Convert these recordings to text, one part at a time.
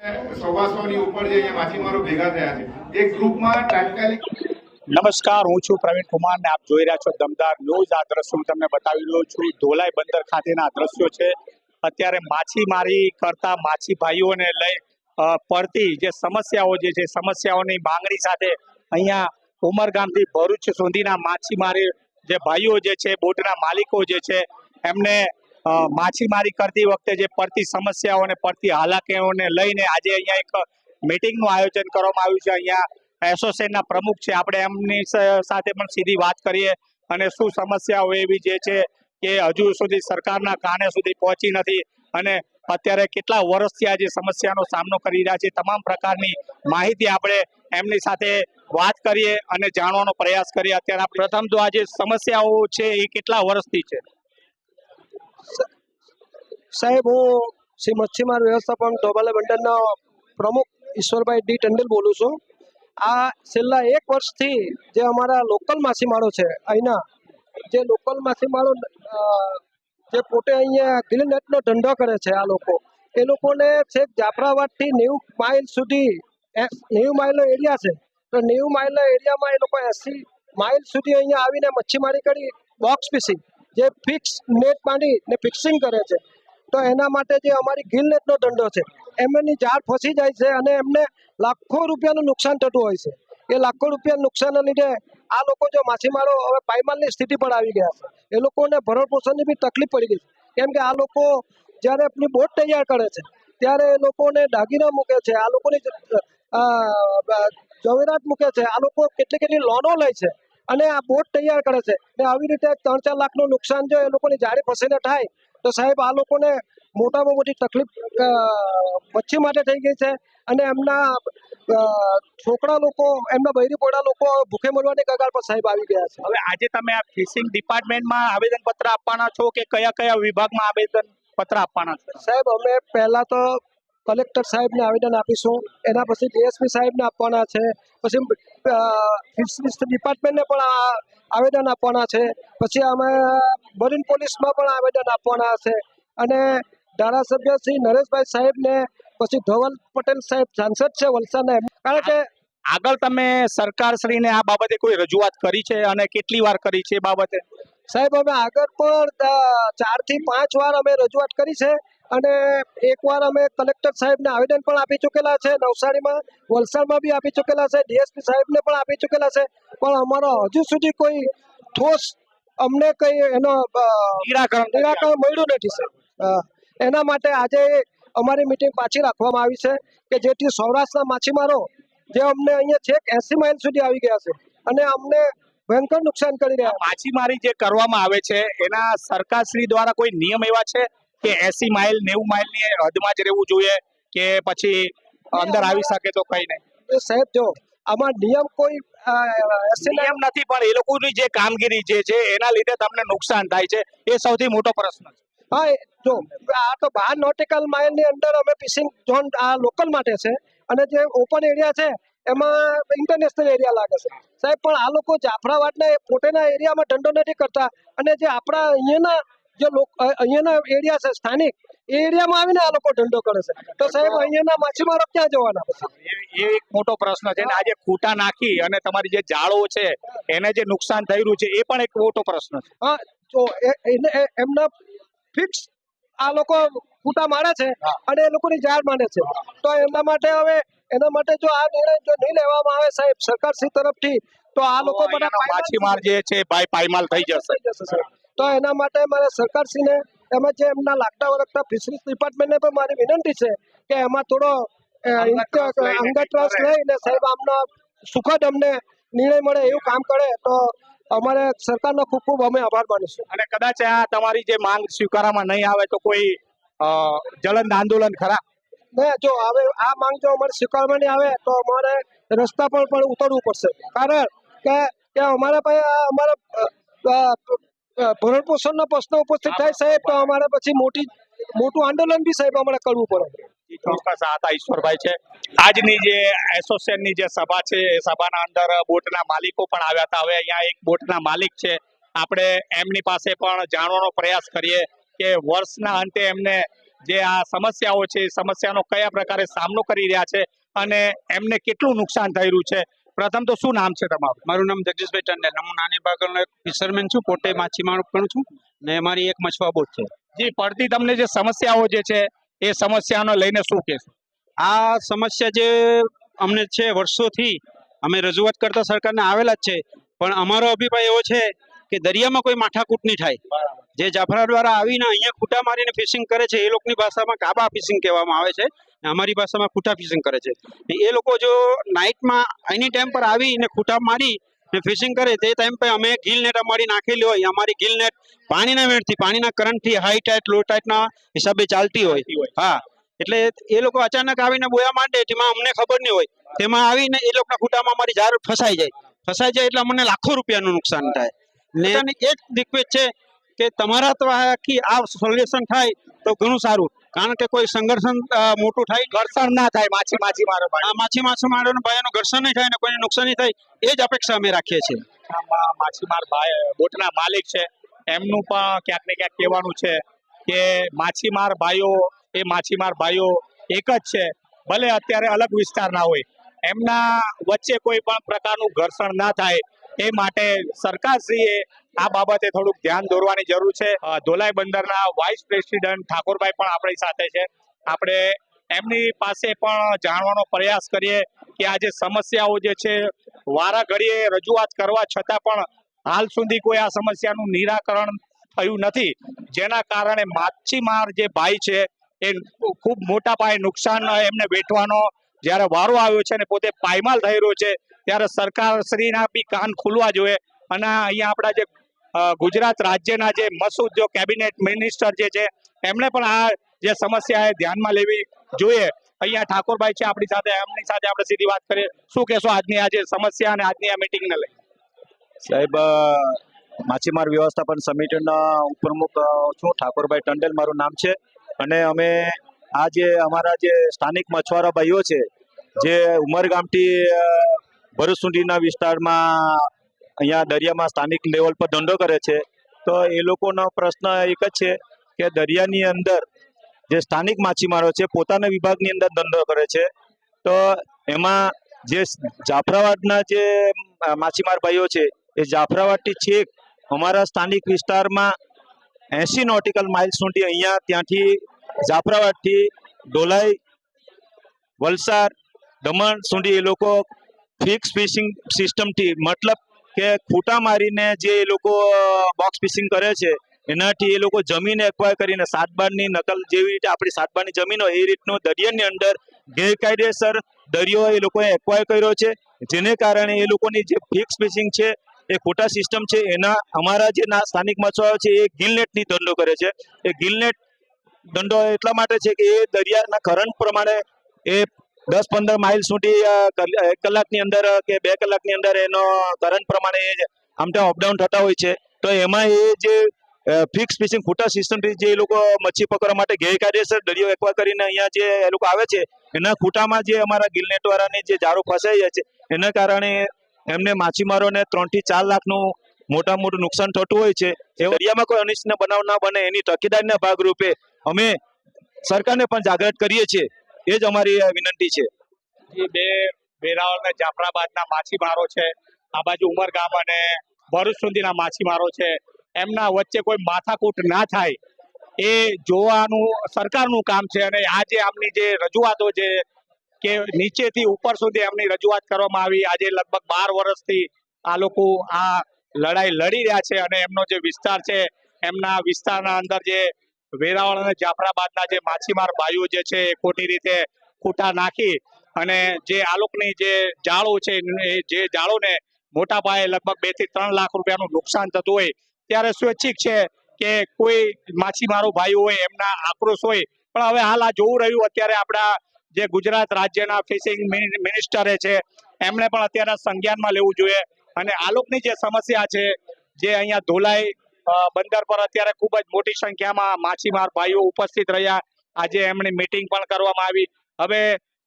સવાસોની ઉપર જે અહીંયા માછીમારો ભેગા થયા છે એક ગ્રુપમાં તાત્કાલિક નમસ્કાર, હું છું પ્રવીણ કુમાર ને આપ જોઈ રહ્યા છો દમદાર ન્યૂઝ। આ દ્રશ્યો હું તમને બતાવી રહ્યો છું ધોલાઈ બંદર ખાતેના દ્રશ્યો છે। અત્યારે માછીમારી કરતા માછી ભાઈઓને લઈ પડતી જે સમસ્યાઓ છે સમસ્યાઓની માંગણી સાથે અહીંયા ઉમરગામથી ભરૂચ સુધીના માછીમારી જે ભાઈઓ જે છે બોટના માલિકો જે છે એમને માછીમારી કરતી વખતે જે પડતી સમસ્યાઓ અને પડતી હાલાકીઓને લઈને આજે અહીંયા એક મીટિંગનું આયોજન કરવામાં આવ્યું છે। અહીંયા એસોસિએશનના પ્રમુખ છે, આપણે એમની સાથે પણ સીધી વાત કરીએ અને શું સમસ્યાઓ એવી જે છે કે હજુ સુધી સરકારના કાને સુધી પહોંચી નથી અને અત્યારે કેટલા વર્ષથી આ જે સમસ્યાનો સામનો કરી રહ્યા છે તમામ પ્રકારની માહિતી આપણે એમની સાથે વાત કરીએ અને જાણવાનો પ્રયાસ કરીએ। અત્યારે પ્રથમ તો આ જે સમસ્યાઓ છે એ કેટલા વર્ષથી છે? સાહેબ, હું શ્રી મચ્છીમાર વ્યવસ્થાપન ધોલાઈ બંદરના પ્રમુખ ઈશ્વરભાઈ ડી ટંડેલ બોલું છું। આ છેલ્લા 1 વર્ષથી જે અમારા લોકલ માછીમારો છે, અહીંના જે લોકલ માછીમારો જે પોતે અહીંયા ગિલ નેટનો ધંધો કરે છે, આ લોકોને છેક જાફરાબાદથી 90 માઇલ સુધી 90 માઇલનો એરિયા છે, તો 90 માઇલના એરિયામાં એ લોકો 80 માઇલ સુધી અહીંયા આવીને મચ્છીમારી કરી બોક્સ ફિશિંગ જે ફિક્સ નેટ માંડીને ફિક્સિંગ કરે છે। તો એના માટે જે અમારી ગિલ નેટનો ધંધો છે એમની જાળ ફસી જાય છે અને એમને લાખો રૂપિયાનું નુકસાન થતું હોય છે। એ લાખો રૂપિયાનું નુકસાનના લીધે આ લોકો જો માછીમારો હવે પાયમાલની સ્થિતિ પર આવી ગયા છે। એ લોકોને ભરણ પોષણની બી તકલીફ પડી ગઈ છે, કેમ કે આ લોકો જ્યારે આપણી બોટ તૈયાર કરે છે ત્યારે એ લોકોને દાગીના મૂકે છે, આ લોકોની જવેરાત મૂકે છે, આ લોકો કેટલી લોનો લે છે અને આ બોટ તૈયાર કરે છે ને આવી રીતે 3-4 લાખનું નુકસાન જો એ લોકોની જાળી ફસીને થાય તો સાહેબ આ લોકોને મોટામાં મોટી તકલીફ મચ્છી માટે થઈ ગઈ છે અને એમના છોકરા લોકો, એમના બૈરી પોડા લોકો ભૂખે મરવાની કગાર પર સાહેબ આવી ગયા છે। હવે આજે તમે આ ફિશિંગ ડિપાર્ટમેન્ટમાં આવેદન પત્ર આપવાના છો કે કયા વિભાગમાં આવેદન પત્ર આપવાના છો? સાહેબ, અમે પહેલા તો કલેક્ટર સાહેબને આવેદન આપીશું, એના પછી ડીએસપી સાહેબને આપવાના છે, પછી ફિશરીઝ ડિપાર્ટમેન્ટને પણ આવેદન આપવાના છે, પછી અમે મરીન પોલીસમાં પણ આવેદન આપવાના છે અને ધારાસભ્ય શ્રી નરેશભાઈ સાહેબને, પછી ધવલ પટેલ સાહેબ સાંસદ છે વલસાડના, કારણ કે આગળ તમે સરકારશ્રીને આ બાબતે કોઈ રજૂઆત કરી છે અને કેટલી વાર કરી છે એ બાબતે? સાહેબ, અમે આગળ પણ 4 થી 5 વાર અમે રજૂઆત કરી છે અને એકવાર અમે કલેક્ટર સાહેબને આવેદન પણ આપી ચૂકેલા છે, નવસારીમાં, વલસાડમાં બી આપી ચૂકેલા છે, ડીએસપી સાહેબને પણ આપી ચૂકેલા છે, પણ અમારો હજુ સુધી કોઈ ઠોસ અમને કઈ એનો નિરાકરણ મળ્યું નથી સાહેબ। એના માટે આજે અમારી મીટિંગ પાછી રાખવામાં આવી છે કે જેથી સૌરાષ્ટ્રના માછીમારો જે અમને અહીંયા છેક 80 માઇલ સુધી આવી ગયા છે અને અમને ભયંકર નુકસાન કરી રહ્યા છે। માછીમારી જે કરવામાં આવે છે એના સરકારશ્રી દ્વારા કોઈ નિયમ એવા છે કે 80 માઇલ 90 માઇલની હદમાં જ રહેવું જોઈએ કે પછી અંદર આવી શકે તો કઈ નહીં? સાહેબ, જો આમાં નિયમ કોઈ નિયમ નથી, પણ એ લોકોની જે કામગીરી જે છે એના લીધે તમને નુકસાન થાય છે, એ સૌથી મોટો પ્રશ્ન છે। હા, જો આ તો 12 નોટિકલ માઇલની અંદર અમે ફિશિંગ ઝોન આ લોકલ માટે છે અને જે ઓપન એરિયા છે એમાં ઇન્ટરનેશનલ એરિયા લાગે છે સાહેબ, પણ આ લોકો જાફરાબાદના પોતેના એરિયામાં ધંધો નથી કરતા અને જે આપણા અહીંયાના એરિયા છે સ્થાનિક, એ એરિયામાં આવીને આ લોકો ધંધો કરે છે, તો સાહેબ અહીંયાના માછીમારો ક્યાં જવાના? એ એક મોટો પ્રશ્ન છે ને આજે ખૂટા નાખી અને તમારી જે જાળો છે એને જે નુકસાન થઈ રહ્યું છે એ પણ એક મોટો પ્રશ્ન છે। હા, જો એમના ફિક્સ આ લોકો ખૂટા મારે છે અને એ લોકોની જાળ માંડે છે, તો એના માટે જો આ નિર્ણય જો નહીં લેવામાં આવે સાહેબ સરકારશ્રી તરફથી, તો આ લોકો બધા માછીમાર જે છે ભાઈ પાયમાલ થઈ જશે। તો એના માટે મારે સરકારશ્રીને એમાં જે એમના લાગતા વળગતા ફિશરીઝ ડિપાર્ટમેન્ટને પણ મારી વિનંતી છે કે એમાં થોડો અંગત રસ લઈને સાહેબ આમનો સુખદ અમને નિર્ણય મળે એવું કામ કરે તો અમારે સરકારનો ખૂબ ખૂબ અમે આભાર માનીશું। અને કદાચ આ તમારી જે માંગ સ્વીકારવામાં નહીં આવે તો કોઈ જલંદ આંદોલન ખરા? જો હવે આ માંગ જો અમારે સ્વીકારવામાં નહીં આવે તો અમારે રસ્તા પર પણ ઉતરવું પડશે, કારણ કે અમારા પાસે અમારા ભરણ પોષણનો પ્રશ્ન ઉપસ્થિત થાય સાહેબ, તો અમારે પછી મોટું આંદોલન બી સાહેબ અમારે કરવું પડે। ચોક્કસ આ હતા ઈશ્વરભાઈ છે। આજની જે એસોસિએશનની જે સભા છે એ સભાના અંદર બોટના માલિકો પણ આવ્યા હતા। હવે અહીંયા એક બોટના માલિક છે, આપણે એમની પાસે પણ જાણવાનો પ્રયાસ કરીએ કે વર્ષના અંતે એમને જે આ સમસ્યાઓ છે એ સમસ્યાનો કયા પ્રકારે સામનો કરી રહ્યા છે અને એમને કેટલું નુકસાન થઈ રહ્યું છે. પ્રથમ તો શું નામ છે તમારું? મારું નામ જગદીશભાઈ ટંડેલ. હું નાની બાગલનો એક ફિશરમેન છું, પોતે માછીમાર પણ છું ને મારી એક મછવા બોટ છે. જી, પડતી તમને જે સમસ્યાઓ જે છે એ સમસ્યાનો લઈને શું કહેશો? આ સમસ્યા જે અમને છે વર્ષોથી અમે રજૂઆત કરતા સરકારને આવેલા જ છે, પણ અમારો અભિપ્રાય એવો છે કે દરિયામાં કોઈ માથાકૂટ નહીં થાય. જે જાફરા દ્વારા આવીને અહીંયા ખૂટા મારીને ફિશિંગ કરે છે એ લોકોની ભાષામાં કાબા ફિશિંગ કહેવામાં આવે છે, ને અમારી ભાષામાં ખૂટા ફિશિંગ કરે છે. એ લોકો જો નાઇટમાં એની ટાઈમ પર આવીને ખૂટા મારી ને ફિશિંગ કરે તે ટાઈમ પર અમે ગિલ નેટ અમારી નાખેલી હોય, અમારી ગિલ નેટ પાણીના વેળથી પાણીના કરંટથી હાઈ ટાઈટ લો ટાઈટના હિસાબે ચાલતી હોય. હા, એટલે એ લોકો અચાનક આવીને બોયા માંડે જેમાં અમને ખબર નહીં હોય, તેમાં આવીને એ લોકોના ખૂટામાં અમારી જાર ફસાઈ જાય એટલે અમને લાખો રૂપિયાનું નુકસાન થાય. ને એક દિગ્વેજ છે કે તમારા ત્યાંથી આ સોલ્યુશન થાય તો ઘણું સારું, કારણ કે કોઈ સંઘર્ષ મોટું થાય, ઘર્ષણ ના થાય માછીમારો માછીમારોનો ભાઈઓનું ઘર્ષણ નહીં થાય ને કોઈને નુકસાન નહીં થાય, એ જ અપેક્ષા અમે રાખીએ છીએ. માછીમાર ભાઈ બોટના માલિક છે એમનું પણ ક્યાંક ને ક્યાંક કહેવાનું છે કે માછીમાર ભાઈઓ એક જ છે, ભલે અત્યારે અલગ વિસ્તારના હોય, એમના વચ્ચે કોઈ પણ પ્રકારનું ઘર્ષણ ના થાય એ માટે સરકારશ્રીએ આ બાબતે થોડુંક ધ્યાન દોરવાની જરૂર છે. ધોલાઈ બંદરના વાઇસ પ્રેસિડેન્ટ ઠાકોરભાઈ પણ આપણી સાથે છે. આપણે એમની પાસે પણ જાણવાનો પ્રયાસ કરીએ કે આ જે સમસ્યાઓ જે છે વારા ઘડીએ રજૂઆત કરવા છતાં પણ હાલ સુધી કોઈ આ સમસ્યાનું નિરાકરણ થયું નથી, જેના કારણે માછીમાર જે ભાઈ છે એ ખૂબ મોટા પાયે નુકસાન એમને વેઠવાનો જ્યારે વારો આવ્યો છે અને પોતે પાયમાલ થઈ રહ્યો છે, ત્યારે સરકારશ્રીના બી કાન ખુલવા જોઈએ. અને અહીંયા આપણા જે ગુજરાત રાજ્યના જે મત્સ્યોદ્યોગ કેબિનેટ મિનિસ્ટર જે છે એમણે પણ આ જે સમસ્યા એ ધ્યાનમાં લેવી જોઈએ. અહીંયા ઠાકોરભાઈ છે આપણી સાથે, એમની સાથે આપણે સીધી વાત કરીએ. શું કહેશો આજની આ જે સમસ્યા અને આજની આ મિટિંગને લઈ? સાહેબ, માછીમાર વ્યવસ્થાપન સમિતિના ઉપપ્રમુખ છું, ઠાકોરભાઈ ટંડેલ મારું નામ છે. અને અમે આ જે અમારા જે સ્થાનિક મછુઆરા ભાઈઓ છે જે ઉમરગામથી ભરૂચ સુધીના વિસ્તારમાં અહીંયા દરિયામાં સ્થાનિક લેવલ પર ધંધો કરે છે, તો એ લોકોનો પ્રશ્ન એક જ છે કે દરિયાની અંદર જે સ્થાનિક માછીમારો છે પોતાના વિભાગની અંદર ધંધો કરે છે, તો એમાં જે જાફરાબાદના જે માછીમાર ભાઈઓ છે એ જાફરાબાદથી છેક અમારા સ્થાનિક વિસ્તારમાં 80 નોટિકલ માઇલ સુધી અહીંયા ત્યાંથી જાફરાબાદથી ધોલાઈ, વલસાડ, દમણ સુધી એ લોકો ફિક્સ ફિશિંગ સિસ્ટમથી, મતલબ કે ખૂટા મારીને જે એ લોકો બોક્સ ફિશિંગ કરે છે એનાથી એ લોકો જમીન એક્વાયર કરીને સાતબારની નકલ જેવી રીતે આપણી સાતબારની જમીન હોય એ રીતનું દરિયાની અંદર ગેરકાયદેસર દરિયો એ લોકોએ એક્વાયર કર્યો છે, જેને કારણે એ લોકોની જે ફિક્સ ફિશિંગ છે એ ખોટા સિસ્ટમ છે. એના અમારા જે સ્થાનિક મછુઆરો છે એ ગિલનેટની ધંધો કરે છે. એ ગિલનેટ ધંધો એટલા માટે છે કે એ દરિયાના કરંટ પ્રમાણે એ 10-15 માઇલ સુધી 1 કલાકની અંદર કે 2 કલાકની અંદર એનો કરંટ પ્રમાણે આમ તો અપડાઉન થતા હોય છે. તો એમાં એ જે ફિક્સ ફિશિંગ ખોટા સિસ્ટમથી જે એ લોકો મચ્છી પકડવા માટે ગેરકાયદેસર દરિયો એક્વા કરીને અહીંયા જે એ લોકો આવે છે એના ખૂટામાં જે અમારા ગિલનેટ વાળાની જે જાળો ફસાઈ જાય છે એના કારણે એમને માછીમારોને 3 થી 4 લાખનું મોટું નુકસાન થતું હોય છે. એ દરિયામાં કોઈ અનિચ્છનીય બનાવ ના બને એની તકેદારીના ભાગરૂપે અમે સરકારને પણ જાગૃત કરીએ છીએ, એ જ અમારી વિનંતી છે. બે વેરાવળ અને જાફરાબાદના માછીમારો છે, આ બાજુ ઉમરગામ અને ભરૂચ સુધીના માછીમારો છે, એમના વચ્ચે કોઈ માથાકૂટ ના થાય એ જોવાનું સરકારનું કામ છે. અને આજે આમની જે રજૂઆતો છે કે નીચેથી ઉપર સુધી એમની રજૂઆત કરવામાં આવી, આજે લગભગ 12 વર્ષથી આ લોકો આ લડાઈ લડી રહ્યા છે અને એમનો જે વિસ્તાર છે એમના વિસ્તારના અંદર જે વેરાવળ અને જાફરાબાદના જે માછીમાર ભાઈઓ જે છે એ ખોટી રીતે ખૂટા નાખી અને જે આ લોકોની જે જાળો છે એ જે જાળોને મોટા પાયે લગભગ 2 થી 3 લાખ રૂપિયાનું નુકસાન થતું હોય, ત્યારે સ્વૈચ્છિક છે કે કોઈ માછીમારો ભાઈઓ હોય એમના આક્રોશ હોય. પણ હવે હાલ આ જોવું રહ્યું અત્યારે આપણા જે ગુજરાત રાજ્યના ફિશિંગ મિનિસ્ટરે છે એમણે પણ અત્યારે સંજ્ઞાનમાં લેવું જોઈએ અને આ લોકોની જે સમસ્યા છે જે અહીંયા ધોલાઈ બંદર પર અત્યારે ખૂબ જ મોટી સંખ્યામાં માછીમાર ભાઈઓ ઉપસ્થિત રહ્યા, આજે એમની મીટિંગ પણ કરવામાં આવી. હવે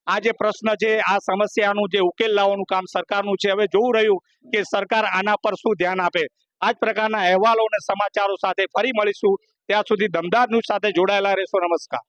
આ જે પ્રશ્ન છે આ સમસ્યાનું જે ઉકેલ લાવવાનું કામ સરકારનું છે. હવે જોવું રહ્યું કે સરકાર આના પર શું ધ્યાન આપે. આ જ પ્રકારના અહેવાલો અને સમાચારો સાથે ફરી મળીશું, ત્યાં સુધી દમદાર ન્યૂઝ સાથે જોડાયેલા રહેશો. નમસ્કાર.